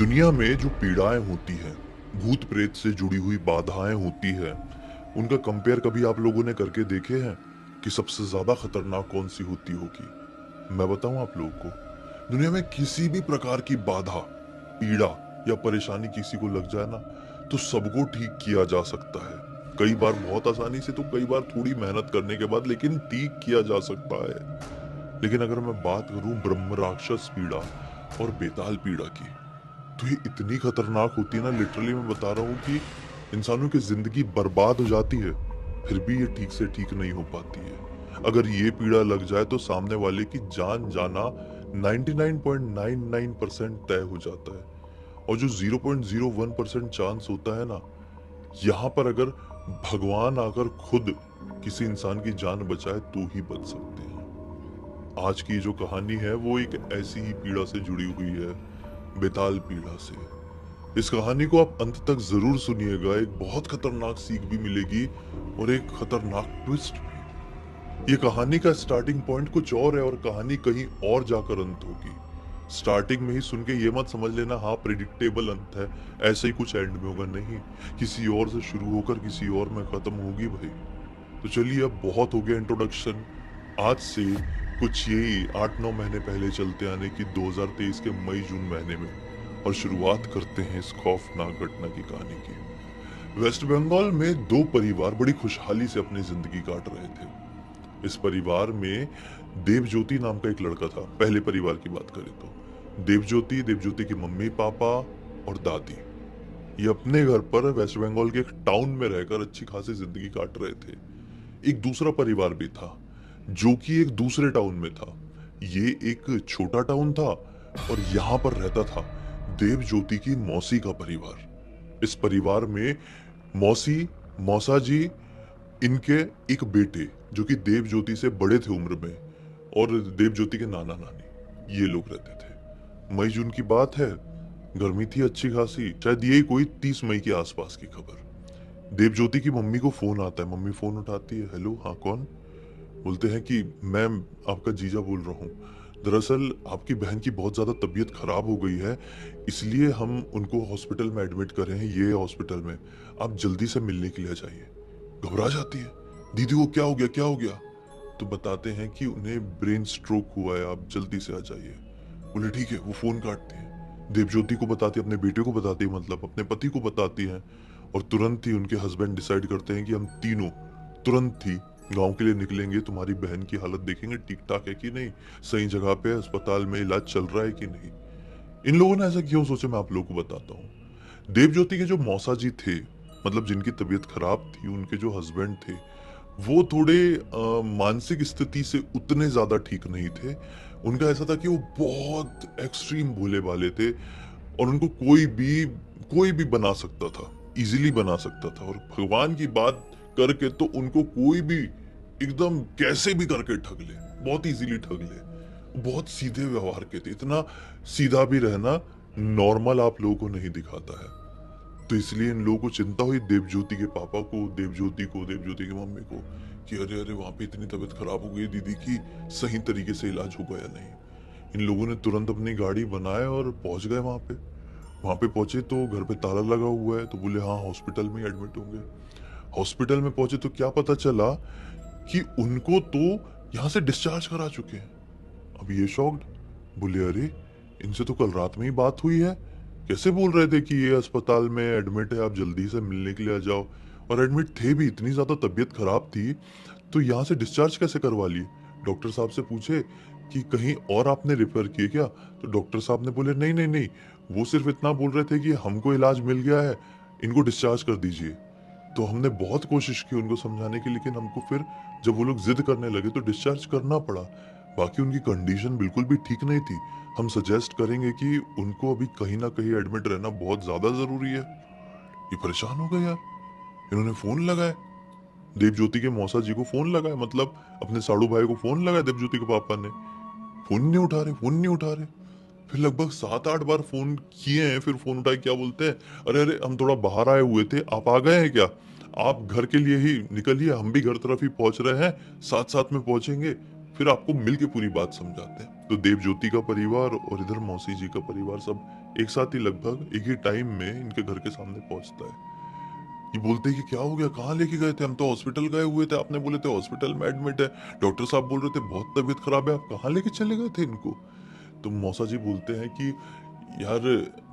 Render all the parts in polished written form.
दुनिया में जो पीड़ाएं होती हैं, भूत प्रेत से जुड़ी हुई बाधाएं होती है, उनका कंपेयर कभी आप लोगों ने करके देखे हैं कि सबसे ज्यादा खतरनाक कौन सी होती होगी? मैं बताऊं आप लोगों को, दुनिया में किसी भी प्रकार की बाधा, पीड़ा या परेशानी किसी को लग जाए ना, तो सबको ठीक किया जा सकता है। कई बार बहुत आसानी से, तो कई बार थोड़ी मेहनत करने के बाद, लेकिन ठीक किया जा सकता है। लेकिन अगर मैं बात करूं ब्रह्म राक्षस पीड़ा और बेताल पीड़ा की, तो ये इतनी खतरनाक होती है ना, लिटरली मैं बता रहा हूँ कि इंसानों की जिंदगी बर्बाद हो जाती है, फिर भी ये ठीक से ठीक नहीं हो पाती है। अगर ये पीड़ा लग जाए तो सामने वाले की जान जाना 99.99% तय हो जाता है। और जो 0.01% चांस होता है ना, यहाँ पर अगर भगवान आकर खुद किसी इंसान की जान बचाए तो ही बच सकते हैं। आज की जो कहानी है वो एक ऐसी ही पीड़ा से जुड़ी हुई है, बेताल पीड़ा से। इस कहानी को आप अंत तक जरूर सुनिएगा, एक बहुत खतरनाक सीख भी मिलेगी और एक खतरनाक ट्विस्ट भी। ये कहानी का स्टार्टिंग पॉइंट कुछ और है और कहानी कहीं और जाकर अंत होगी। स्टार्टिंग में ही सुन के ये मत समझ लेना हाँ प्रिडिक्टेबल अंत है, ऐसे ही कुछ एंड में होगा, नहीं। किसी और से शुरू होकर किसी और में खत्म होगी भाई। तो चलिए, अब बहुत हो गया इंट्रोडक्शन। आज से कुछ यही 8-9 महीने पहले चलते आने की 2023 के मई जून महीने में, और शुरुआत करते हैं इस खौफनाक घटना की कहानी की। वेस्ट बंगाल में दो परिवार बड़ी खुशहाली से अपनी जिंदगी काट रहे थे। इस परिवार में देवज्योति नाम का एक लड़का था। पहले परिवार की बात करें तो देवज्योति, देवज्योति की मम्मी पापा और दादी, ये अपने घर पर वेस्ट बंगाल के एक टाउन में रहकर अच्छी खासी जिंदगी काट रहे थे। एक दूसरा परिवार भी था जो कि एक दूसरे टाउन में था। ये एक छोटा टाउन था और यहाँ पर रहता था देवज्योति की मौसी का परिवार। इस परिवार में मौसी, मौसा जी, इनके एक बेटे जो कि देवज्योति से बड़े थे उम्र में, और देवज्योति के नाना नानी, ये लोग रहते थे। मई जून की बात है, गर्मी थी अच्छी खासी, शायद यही कोई 30 मई के आसपास की खबर। देवज्योति की मम्मी को फोन आता है, मम्मी फोन उठाती है, हेलो, हाँ कौन? बोलते हैं कि मैम, आपका जीजा बोल रहा हूँ। दरअसल आपकी बहन की बहुत ज़्यादा तबीयत खराब हो गई है, इसलिए हम उनको हॉस्पिटल में एडमिट कर रहे हैं, ये हॉस्पिटल में। आप जल्दी से मिलने के लिए आ जाइए। घबरा जाती है, दीदी को क्या हो गया, क्या हो गया? तो बताते हैं कि उन्हें ब्रेन स्ट्रोक हुआ है, आप जल्दी से आ जाइए। बोले ठीक है, वो फ़ोन काटते हैं। देवज्योति को बताती है, अपने बेटे को बताती है, मतलब अपने पति को बताती हैं। और तुरंत ही उनके हस्बैंड डिसाइड करते हैं कि हम तीनों तुरंत ही गांव के लिए निकलेंगे, तुम्हारी बहन की हालत देखेंगे ठीक ठाक है कि नहीं, सही जगह पे अस्पताल में इलाज चल रहा है कि नहीं। इन लोगों ने ऐसा क्यों सोचा, मैं आप लोगों को बताता हूँ। देवज्योति के जो मौसा जी थे, मतलब जिनकी तबीयत खराब थी, उनके जो हस्बैंड थे, वो थोड़े मानसिक स्थिति से उतने ज्यादा ठीक नहीं थे। उनका ऐसा था कि वो बहुत एक्सट्रीम भोले भाले थे, और उनको कोई भी बना सकता था, इजीली बना सकता था। और भगवान की बात करके तो उनको कोई भी एकदम कैसे भी करके ठग ले, बहुत इजीली ठग ले। बहुत सीधे व्यवहार के थे, इतना सीधा भी रहना नॉर्मल आप लोगों को नहीं दिखाता है। तो इसलिए इन लोगों को चिंता हुई देवज्योति के पापा को, देवज्योति की मम्मी को, कि अरे अरे वहां पे इतनी तबीयत खराब हो गई दीदी की, सही तरीके से इलाज होगा या नहीं। इन लोगों ने तुरंत अपनी गाड़ी बनाए और पहुंच गए वहां पे। वहां पे पहुंचे तो घर पे ताला लगा हुआ है, तो बोले हाँ हॉस्पिटल में एडमिट होंगे। हॉस्पिटल में पहुंचे तो क्या पता चला कि उनको तो यहाँ से डिस्चार्ज करा चुके हैं। अब ये शॉक्ड, बोले अरे, इनसे तो कल रात में ही बात हुई है, कैसे बोल रहे थे कि ये अस्पताल में एडमिट है, आप जल्दी से मिलने के लिए आ जाओ। और एडमिट थे भी, इतनी ज्यादा तबीयत खराब थी, तो यहाँ से डिस्चार्ज कैसे करवा लिए? डॉक्टर साहब से पूछे कि कहीं और आपने रेफर किए क्या? तो डॉक्टर साहब ने बोले नहीं नहीं नहीं, वो सिर्फ इतना बोल रहे थे कि हमको इलाज मिल गया है, इनको डिस्चार्ज कर दीजिए। तो हमने बहुत कोशिश की उनको समझाने की, लेकिन हमको फिर जब वो लोग जिद करने लगे तो डिस्चार्ज करना पड़ा। बाकी उनकी कंडीशन बिल्कुल भी ठीक नहीं थी। हम सजेस्ट करेंगे कि उनको अभी कहीं ना कहीं एडमिट रहना बहुत ज्यादा जरूरी है। ये परेशान हो गए यार, इन्होंने फोन लगाए, देवज्योति के मौसा जी को फोन लगाया, मतलब अपने साड़ू भाई को फोन लगाया देवज्योति के पापा ने। फोन नहीं उठा रहे, फोन नहीं उठा रहे। फिर लगभग 7-8 बार फोन किए हैं, फिर फोन उठाए, क्या बोलते हैं, अरे अरे हम थोड़ा बाहर आए हुए थे, आप आ गए हैं क्या? आप घर के लिए ही निकलिए, हम भी घर तरफ ही पहुंच रहे हैं, साथ साथ में पहुंचेंगे। फिर आपको मिल के पूरी बात समझाते हैं। तो देवज्योति का परिवार और इधर मौसी जी का परिवार सब एक साथ ही लगभग एक ही टाइम में इनके घर के सामने पहुंचता है। ये बोलते हैं कि क्या हो गया, कहाँ लेके गए थे, हम तो हॉस्पिटल गए हुए थे, आपने बोले थे हॉस्पिटल में एडमिट है, डॉक्टर साहब बोल रहे थे बहुत तबीयत खराब है, आप कहाँ लेके चले गए थे इनको। तो मौसा जी बोलते हैं कि यार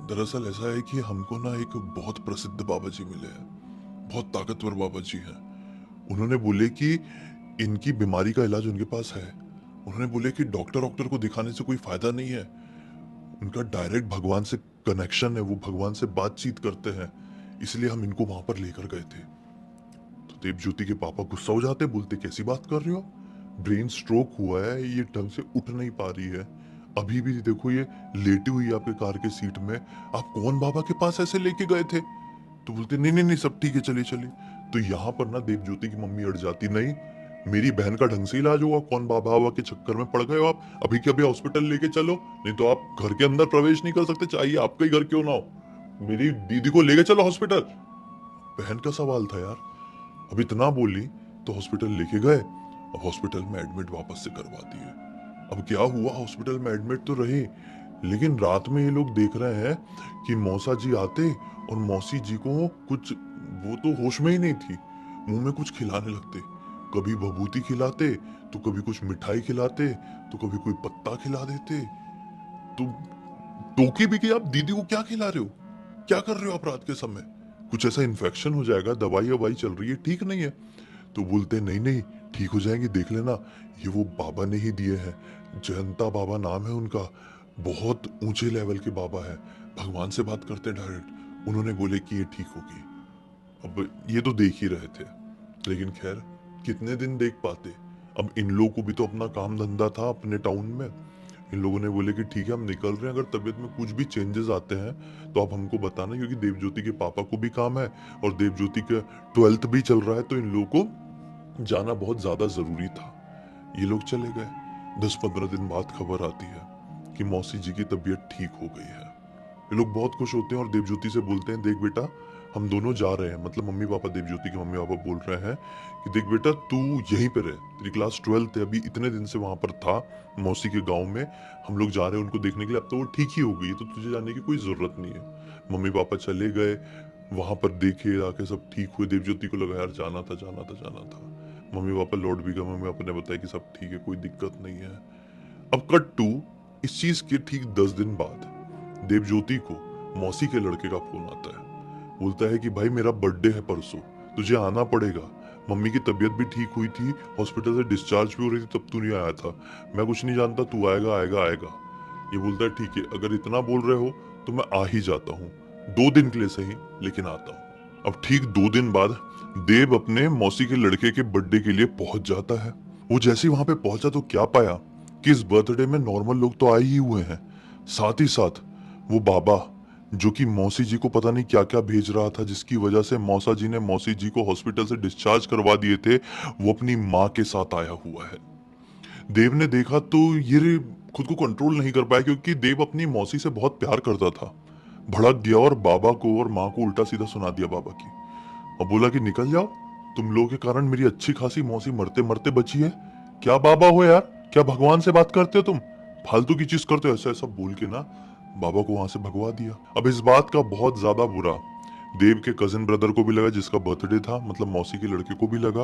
दरअसल ऐसा है कि हमको ना एक बहुत प्रसिद्ध बाबा जी मिले हैं, बहुत ताकतवर बाबा जी हैं। उन्होंने बोले कि इनकी बीमारी का इलाज उनके पास है। उन्होंने बोले कि डॉक्टर डॉक्टर को दिखाने से कोई फायदा नहीं है, उनका डायरेक्ट भगवान से कनेक्शन है, वो भगवान से बातचीत करते हैं, इसलिए हम इनको वहां पर लेकर गए थे। तो देवज्योति के पापा गुस्सा हो जाते, बोलते कैसी बात कर रहे हो, ब्रेन स्ट्रोक हुआ है, ये ढंग से उठ नहीं पा रही है, अभी भी देखो ये लेटी हुई है आपके कार के सीट में, आप कौन बाबा के पास ऐसे लेके गए थे। तो बोलते नहीं नहीं नहीं सब ठीक है, चलिए चलिए। तो यहाँ पर ना देवज्योति की मम्मी अड़ जाती, नहीं मेरी बहन का ढंग से इलाज होगा, कौन बाबा बाबा के चक्कर में पड़ गए हो आप, अभी के अभी हॉस्पिटल लेके चलो, नहीं तो आप घर के अंदर प्रवेश नहीं कर सकते, चाहिए आपका ही घर क्यों ना हो, मेरी दीदी को लेके चलो हॉस्पिटल। बहन का सवाल था यार। अब इतना बोली तो हॉस्पिटल लेके गए, अब हॉस्पिटल में एडमिट वापस से करवा दिए। अब क्या हुआ, हॉस्पिटल में एडमिट तो रहे, लेकिन रात में ये लोग देख रहे हैं कि मौसा जी आते और मौसी जी को कुछ, वो तो होश में ही नहीं थी, मुंह में कुछ खिलाने लगते, कभी भभूति खिलाते, तो कभी कुछ मिठाई खिलाते, तो कभी कोई पत्ता खिला देते। तो टोकी भी कि आप दीदी को क्या खिला रहे हो, क्या कर रहे हो आप रात के समय, कुछ ऐसा इन्फेक्शन हो जाएगा, दवाई ववाई चल रही है, ठीक नहीं है। तो बोलते नहीं नहीं ठीक हो जाएंगे, देख लेना, ये वो बाबा ने ही दिए हैं, जयंता बाबा नाम है उनका, बहुत ऊंचे लेवल के बाबा है, भगवान से बात करते हैं डायरेक्ट, उन्होंने बोले कि ये ठीक होगी। अब ये तो देख ही रहे थे, लेकिन खैर कितने दिन देख पाते। अब इन लोगों को भी तो अपना काम धंधा था अपने टाउन में। इन लोगों ने बोले कि ठीक है हम निकल रहे हैं, अगर तबीयत में कुछ भी चेंजेस आते हैं तो आप हमको बताना, क्योंकि देवज्योति के पापा को भी काम है और देवज्योति का 12th भी चल रहा है, तो इन लोगों को जाना बहुत ज्यादा जरूरी था। ये लोग चले गए। 10-15 दिन बाद खबर आती है कि मौसी जी की तबीयत ठीक हो गई है। ये लोग बहुत खुश होते हैं और देवज्योति से बोलते हैं देख बेटा हम दोनों जा रहे हैं, मतलब मम्मी पापा, देवज्योति के मम्मी पापा बोल रहे हैं कि देख बेटा तू यहीं पे रहे, तेरी क्लास 12th है, अभी इतने दिन से वहां पर था मौसी के गांव में, हम लोग जा रहे हैं उनको देखने के लिए, अब तो वो ठीक ही हो गई, तो तुझे जाने की कोई जरूरत नहीं है। मम्मी पापा चले गए, वहां पर देखे आके सब ठीक हुए, देवज्योति को लगा यार जाना था जाना था जाना था। मम्मी पापा लौट भी गए, मम्मी पापा ने बताया कि सब ठीक है, कोई दिक्कत नहीं है। अब कट टू इस चीज के ठीक 10 दिन बाद देवज्योति को मौसी के लड़के का फोन आता है, बोलता है कि भाई मेरा बर्थडे है परसों, तुझे आना पड़ेगा, मम्मी की तबीयत भी ठीक हुई थी, हॉस्पिटल से डिस्चार्ज भी हो रही थी, तब तू नहीं आया था, मैं कुछ नहीं जानता, तू आएगा आएगा आएगा। ये बोलता है ठीक है, अगर इतना बोल रहे हो तो मैं आ ही जाता हूँ, 2 दिन के लिए सही लेकिन आता हूँ। अब ठीक 2 दिन बाद देव अपने मौसी के लड़के के बर्थडे के लिए पहुंच जाता है। वो जैसे ही वहां पे पहुंचा तो क्या पाया कि इस बर्थडे में नॉर्मल लोग तो आए ही हुए हैं, साथ ही साथ वो बाबा जो कि मौसी जी को पता नहीं क्या क्या भेज रहा था, जिसकी वजह से मौसा जी ने मौसी जी को हॉस्पिटल से डिस्चार्ज करवा दिए थे, वो अपनी माँ के साथ आया हुआ है। देव ने देखा तो ये खुद को कंट्रोल नहीं कर पाया, क्योंकि देव अपनी मौसी से बहुत प्यार करता था, भड़क गया और बाबा को और माँ को उल्टा सीधा सुना दिया बाबा की, और बोला कि निकल जाओ, तुम लोगों के कारण मेरी अच्छी खासी मौसी मरते मरते बची है, क्या बाबा हो यार, क्या भगवान से बात करते हो तुम, फालतू की चीज करते हो, ऐसा ऐसा बोल के ना बाबा को वहां से भगवा दिया। अब इस बात का बहुत ज्यादा बुरा देव के कजिन ब्रदर को भी लगा, जिसका बर्थडे था, मतलब मौसी के लड़के को भी लगा,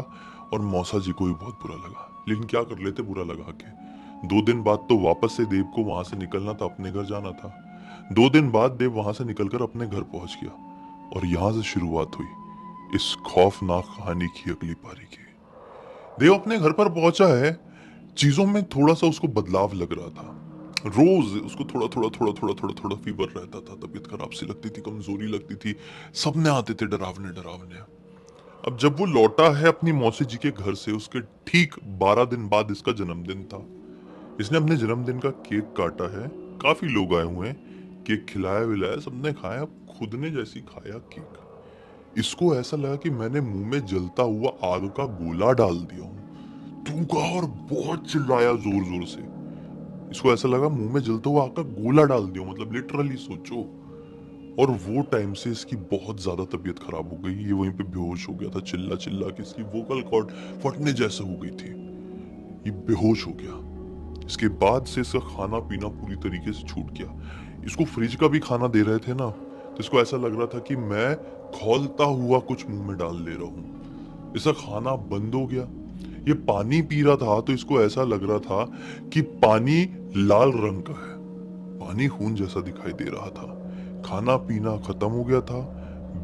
और मौसा जी को भी बहुत बुरा लगा, लेकिन क्या कर लेते बुरा लगा के। 2 दिन बाद तो वापस से देव को वहां से निकलना था, अपने घर जाना था। 2 दिन बाद देव वहां से निकलकर अपने घर पहुंच गया, और यहां से शुरुआत हुई इस खौफनाक कहानी की अगली पारी की। देव अपने घर पर पहुंचा है, चीजों में थोड़ा सा उसको बदलाव लग रहा था, रोज उसको थोड़ा थोड़ा थोड़ा थोड़ा थोड़ा थोड़ा फीवर रहता था, तबीयत खराब सी लगती थी, कमजोरी लगती थी, सपने आते थे डरावने डरावने। अब जब वो लौटा है अपनी मौसी जी के घर से, उसके ठीक 12 दिन बाद इसका जन्मदिन था। इसने अपने जन्मदिन का केक काटा है, काफी लोग आए हुए हैं, केक खिलाया विलाया, सबने खाया, खुद ने जैसी खाया केक, इसको ऐसा लगा कि मैंने मुंह में जलता हुआ आग का गोला डाल दिया हूं, थूका और बहुत चिल्लाया जोर जोर से। इसको ऐसा लगा मुंह में जलता हुआ आग का गोला डाल दिया, मतलब लिटरली सोचो। और वो टाइम से इसकी बहुत ज्यादा तबीयत खराब हो गई, ये वहीं पे बेहोश हो गया था, चिल्ला चिल्ला के इसकी वोकल कॉर्ड फटने जैसे हो गई थी। ये बेहोश हो गया। इसके बाद से इसका खाना पीना पूरी तरीके से छूट गया। इसको फ्रिज का भी खाना दे रहे थे ना, तो इसको ऐसा लग रहा था कि मैं खौलता हुआ कुछ मुंह में डाल ले रहा हूँ। इसका खाना बंद हो गया। ये पानी पी रहा था तो इसको ऐसा लग रहा था कि पानी लाल रंग का है, पानी खून जैसा दिखाई दे रहा था। खाना पीना खत्म हो गया था।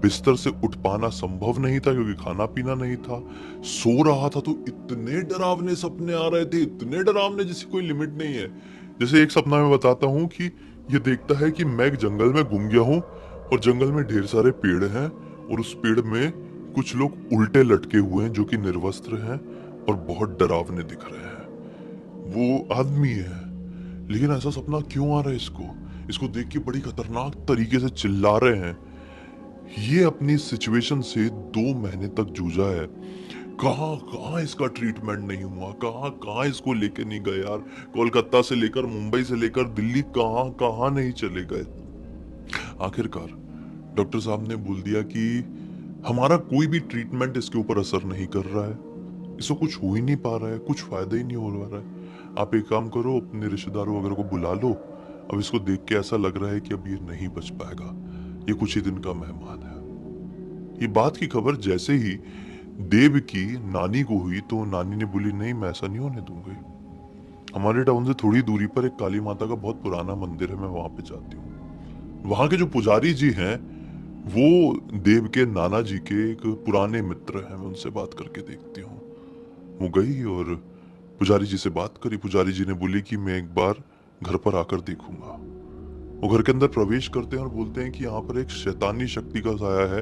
बिस्तर से उठ पाना संभव नहीं था क्योंकि खाना पीना नहीं था। सो रहा था तो इतने डरावने सपने आ रहे थे, इतने डरावने जिसकी कोई लिमिट नहीं है। जैसे एक सपना मैं बताता हूँ कि ये देखता है कि मैं एक जंगल में गुम गया हूँ और जंगल में ढेर सारे पेड़ हैं और उस पेड़ में कुछ लोग उल्टे लटके हुए हैं जो कि निर्वस्त्र हैं और बहुत डरावने दिख रहे हैं। वो आदमी है, लेकिन ऐसा सपना क्यों आ रहा है इसको? इसको देख के बड़ी खतरनाक तरीके से चिल्ला रहे हैं। ये अपनी सिचुएशन से 2 महीने तक जूझा है। कहाँ कहाँ इसका ट्रीटमेंट नहीं हुआ, कहाँ कहाँ इसको लेके नहीं गए यार। कोलकाता से लेकर मुंबई से लेकर दिल्ली कहाँ कहाँ नहीं चले गए। आखिरकार डॉक्टर साहब ने बोल दिया कि हमारा कोई भी ट्रीटमेंट इसके ऊपर असर नहीं कर रहा है, इसको कुछ हो ही नहीं पा रहा है, कुछ फायदा ही नहीं हो रहा है। आप एक काम करो, अपने रिश्तेदारों वगैरह को बुला लो। अब इसको देख के ऐसा लग रहा है कि अब ये नहीं बच पाएगा, ये कुछ ही दिन का मेहमान है। ये बात की खबर जैसे ही देव की नानी को हुई तो नानी ने बोली नहीं, मैं ऐसा नहीं होने दूंगी। हमारे टाउन से थोड़ी दूरी पर एक काली माता का बहुत पुराना मंदिर है, मैं वहां पे जाती हूँ। वहां के जो पुजारी जी हैं वो देव के नाना जी के एक पुराने मित्र हैं, मैं उनसे बात करके देखती हूँ। वो गई और पुजारी जी से बात करी। पुजारी जी ने बोली कि मैं एक बार घर पर आकर देखूंगा। वो घर के अंदर प्रवेश करते हैं और बोलते हैं कि यहाँ पर एक शैतानी शक्ति का साया है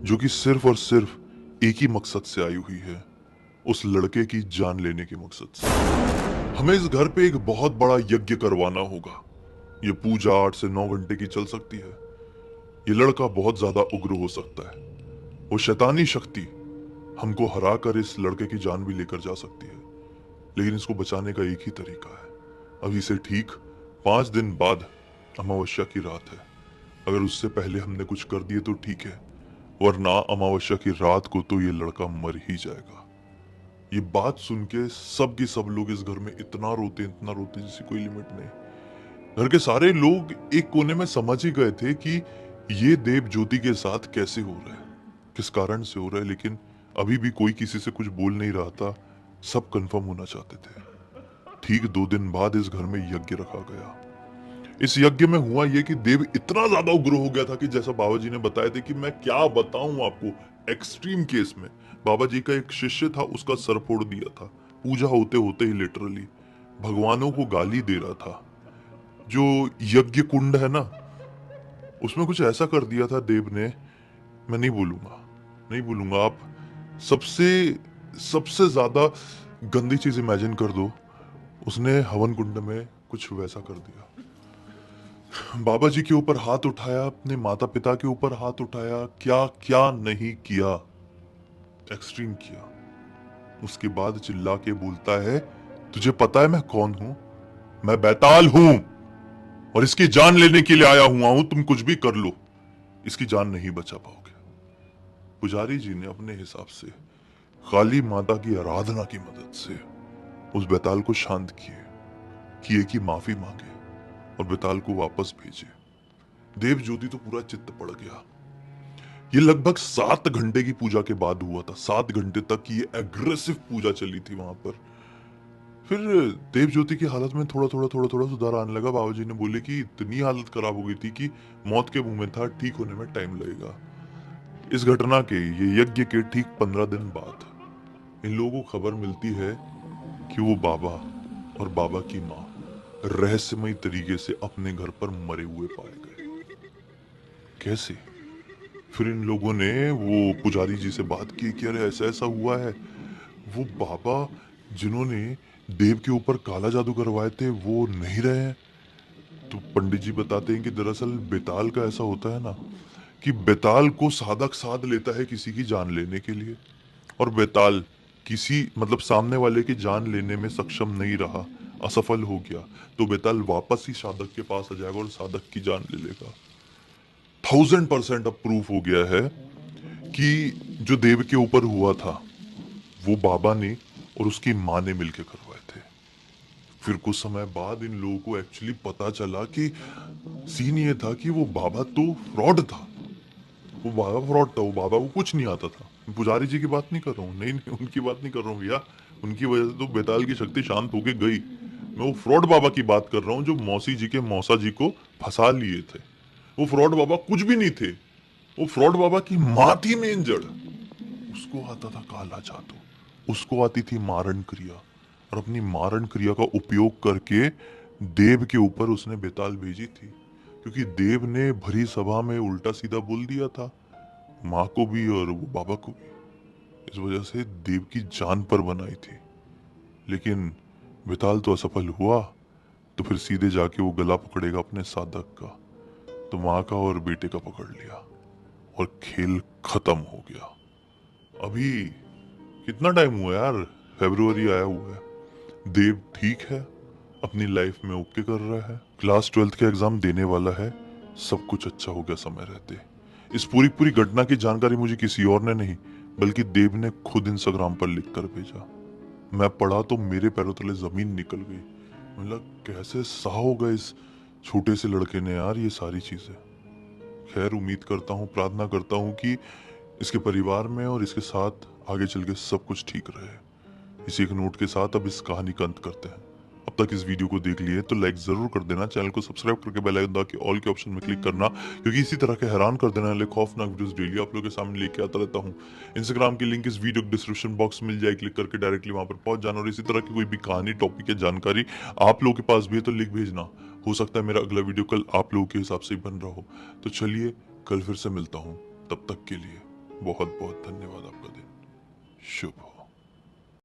जो कि सिर्फ और सिर्फ एक ही मकसद से आई हुई है, उस लड़के की जान लेने के मकसद से। हमें इस घर पे एक बहुत बड़ा यज्ञ करवाना होगा। ये पूजा 8 से 9 घंटे की चल सकती है। ये लड़का बहुत ज्यादा उग्र हो सकता है। वो शैतानी शक्ति हमको हरा कर इस लड़के की जान भी लेकर जा सकती है, लेकिन इसको बचाने का एक ही तरीका है। अभी से ठीक 5 दिन बाद अमावस्या की रात है। अगर उससे पहले हमने कुछ कर दिए तो ठीक है, वरना अमावस्या की रात को तो ये लड़का मर ही जाएगा। ये बात सुन के सब के सब लोग इस घर में इतना रोते जिसकी कोई लिमिट नहीं। घर के सारे लोग एक कोने में समझ ही गए थे कि ये देव ज्योति के साथ कैसे हो रहा है, किस कारण से हो रहा है, लेकिन अभी भी कोई किसी से कुछ बोल नहीं रहा था। सब कंफर्म होना चाहते थे। ठीक 2 दिन बाद इस घर में यज्ञ रखा गया। इस यज्ञ में हुआ यह कि देव इतना ज्यादा उग्र हो गया था कि जैसा बाबा जी ने बताया था कि मैं क्या बताऊं आपको। एक्सट्रीम केस में बाबा जी का एक शिष्य था, उसका सर फोड़ दिया था पूजा होते होते ही। लिटरली भगवानों को गाली दे रहा था। जो यज्ञ कुंड है ना, उसमें कुछ ऐसा कर दिया था देव ने, मैं नहीं बोलूंगा। आप सबसे सबसे ज्यादा गंदी चीज इमेजिन कर दो, उसने हवन कुंड में कुछ वैसा कर दिया। बाबा जी के ऊपर हाथ उठाया, अपने माता पिता के ऊपर हाथ उठाया, क्या क्या नहीं किया, एक्सट्रीम किया। उसके बाद चिल्ला के बोलता है, तुझे पता है मैं कौन हूं? मैं बैताल हूं और इसकी जान लेने के लिए आया हुआ हूं। तुम कुछ भी कर लो, इसकी जान नहीं बचा पाओगे। पुजारी जी ने अपने हिसाब से काली माता की आराधना की मदद से उस बैताल को शांत किए कि माफी मांगे और बैताल को वापस भेजे। देव ज्योति तो पूरा चित्त पड़ गया। ये लगभग 7 घंटे की पूजा के बाद हुआ था। 7 घंटे तक ये एग्रेसिव पूजा चली थी वहां पर। फिर देव ज्योति की हालत में थोड़ा थोड़ा सुधार आने लगा। बाबा जी ने बोले कि इतनी हालत खराब हो गई थी कि मौत के मुंह में था, ठीक होने में टाइम लगेगा। इस घटना के, ये यज्ञ के ठीक 15 दिन बाद इन लोगों को खबर मिलती है कि वो बाबा और बाबा की माँ रहस्यमय तरीके से अपने घर पर मरे हुए पाए गए। कैसे? फिर इन लोगों ने वो पुजारी जी से बात की कि अरे ऐसा ऐसा हुआ है। वो बाबा जिन्होंने देव के ऊपर काला जादू करवाए थे वो नहीं रहे हैं। तो पंडित जी बताते हैं कि दरअसल बेताल का ऐसा होता है ना कि बेताल को साधक साध लेता है किसी की जान लेने के लिए, और बेताल किसी मतलब सामने वाले की जान लेने में सक्षम नहीं रहा, असफल हो गया, तो बेताल वापस ही साधक के पास आ जाएगा और साधक की जान ले लेगा। 1000% अब प्रूफ हो गया है कि जो देव के ऊपर हुआ था वो बाबा ने और उसकी माँ ने मिलकर करवाए थे। फिर कुछ समय बाद इन लोगों को एक्चुअली पता चला कि सीन ये था कि वो बाबा तो फ्रॉड था। वो बाबा फ्रॉड था, वो बाबा को कुछ नहीं आता था। पुजारी जी की बात नहीं कर रहा हूँ, नहीं नहीं उनकी बात नहीं कर रहा हूँ भैया। उनकी वजह से तो बेताल की शक्ति शांत होके गई। मैं वो फ्रॉड बाबा की बात कर रहा हूँ जो मौसी जी के मौसा जी को फंसा लिए थे। वो फ्रॉड बाबा कुछ भी नहीं थे। वो फ्रॉड बाबा की माँ थी मेन जड़। उसको आता था काला जादू, उसको आती थी मारण क्रिया, और अपनी मारण क्रिया का उपयोग करके देव के ऊपर उसने बेताल भेजी थी। क्योंकि देव ने भरी सभा में उल्टा सीधा बोल दिया था, माँ को भी और वो बाबा को भी। इस वजह से देव की जान पर बनाई थी। लेकिन बेताल तो असफल हुआ, तो फिर सीधे जाके वो गला पकड़ेगा अपने साधक का। तो माँ का और बेटे का पकड़ लिया और खेल खत्म हो गया। अभी कितना टाइम हुआ यार, फरवरी आया हुआ है। देव ठीक है, अपनी लाइफ में ओके कर रहा है, क्लास 12th के एग्जाम देने वाला है, सब कुछ अच्छा हो गया समय रहते। इस पूरी पूरी घटना की जानकारी मुझे किसी और ने नहीं बल्कि देव ने खुद इंस्टाग्राम पर लिख कर भेजा। मैं पढ़ा तो मेरे पैरों तले जमीन निकल गई। मतलब कैसे सहा होगा इस छोटे से लड़के ने यार ये सारी चीजें। खैर उम्मीद करता हूँ, प्रार्थना करता हूँ कि इसके परिवार में और इसके साथ आगे चल के सब कुछ ठीक रहे। इसी एक नोट के साथ अब इस कहानी का अंत करते हैं। अब तक इस वीडियो को देख लिए तो लाइक जरूर कर देना, चैनल को सब्सक्राइब करके बेल आइकन दबा के ऑल के ऑप्शन में क्लिक करना, क्योंकि इसी तरह के हैरान कर देने वाले खौफनाक वीडियोस डेली आप लोगों के सामने लेके आता रहता हूँ। इंस्टाग्राम की लिंक इस वीडियो के डिस्क्रिप्शन बॉक्स में मिल जाए, क्लिक करके डायरेक्टली वहां पर पहुंच जाना। और इसी तरह की कोई भी कहानी, टॉपिक या जानकारी आप लोगों के पास भी है तो लिख भेजना। हो सकता है मेरा अगला वीडियो कल आप लोगों के हिसाब से ही बन रहा हो। तो चलिए कल फिर से मिलता हूँ, तब तक के लिए बहुत बहुत धन्यवाद। आपका दिन शुभ हो।